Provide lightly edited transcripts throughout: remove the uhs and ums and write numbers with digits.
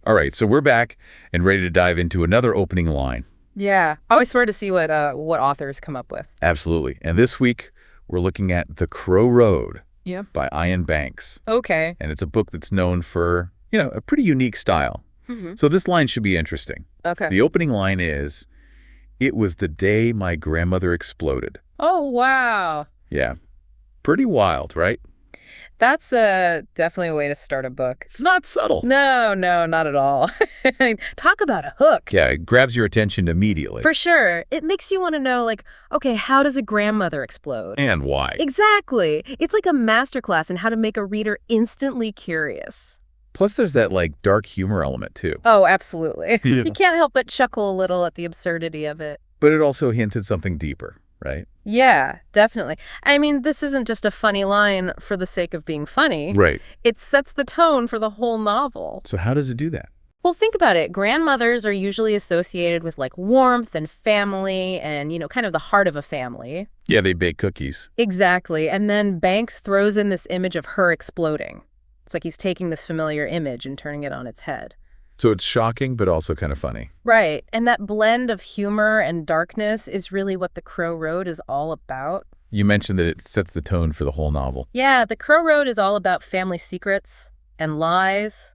All right, so we're back and ready to dive into another opening line. Yeah. I always swear to see what authors come up with. Absolutely. And this week, we're looking at The Crow Road Yeah. by Iain Banks. Okay. And it's a book that's known for, a pretty unique style. Mm-hmm. So this line should be interesting. Okay. The opening line is, "It was the day my grandmother exploded." Oh, wow. Yeah. Pretty wild, right? That's definitely a way to start a book. It's not subtle. No, not at all. Talk about a hook. Yeah, it grabs your attention immediately. For sure. It makes you want to know, okay, how does a grandmother explode? And why? Exactly. It's like a masterclass in how to make a reader instantly curious. Plus, there's that, dark humor element, too. Oh, absolutely. Yeah. You can't help but chuckle a little at the absurdity of it. But it also hints at something deeper, right? Yeah, definitely. I mean, this isn't just a funny line for the sake of being funny. Right. It sets the tone for the whole novel. So how does it do that? Well, think about it. Grandmothers are usually associated with warmth and family and, kind of the heart of a family. Yeah, they bake cookies. Exactly. And then Banks throws in this image of her exploding. It's like he's taking this familiar image and turning it on its head. So it's shocking, but also kind of funny. Right. And that blend of humor and darkness is really what The Crow Road is all about. You mentioned that it sets the tone for the whole novel. Yeah, The Crow Road is all about family secrets and lies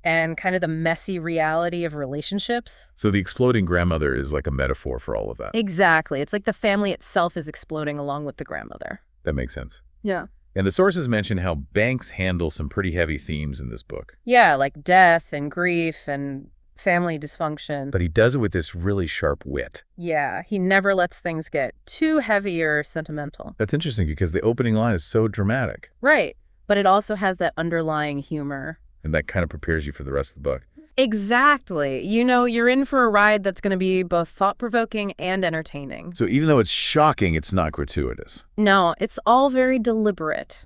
and kind of the messy reality of relationships. So the exploding grandmother is like a metaphor for all of that. Exactly. It's like the family itself is exploding along with the grandmother. That makes sense. Yeah. And the sources mention how Banks handles some pretty heavy themes in this book. Yeah, like death and grief and family dysfunction. But he does it with this really sharp wit. Yeah, he never lets things get too heavy or sentimental. That's interesting because the opening line is so dramatic. Right, but it also has that underlying humor. And that kind of prepares you for the rest of the book. Exactly. You're in for a ride that's going to be both thought-provoking and entertaining. So even though it's shocking, it's not gratuitous. No, it's all very deliberate.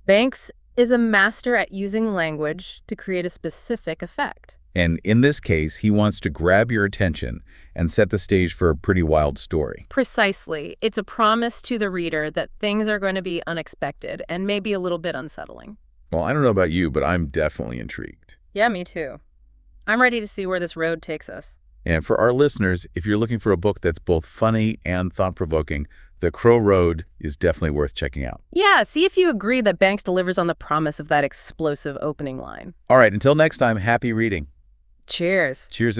Banks is a master at using language to create a specific effect. And in this case, he wants to grab your attention and set the stage for a pretty wild story. Precisely. It's a promise to the reader that things are going to be unexpected and maybe a little bit unsettling. Well, I don't know about you, but I'm definitely intrigued. Yeah, me too. I'm ready to see where this road takes us. And for our listeners, if you're looking for a book that's both funny and thought-provoking, The Crow Road is definitely worth checking out. Yeah, see if you agree that Banks delivers on the promise of that explosive opening line. All right, until next time, happy reading. Cheers. Cheers.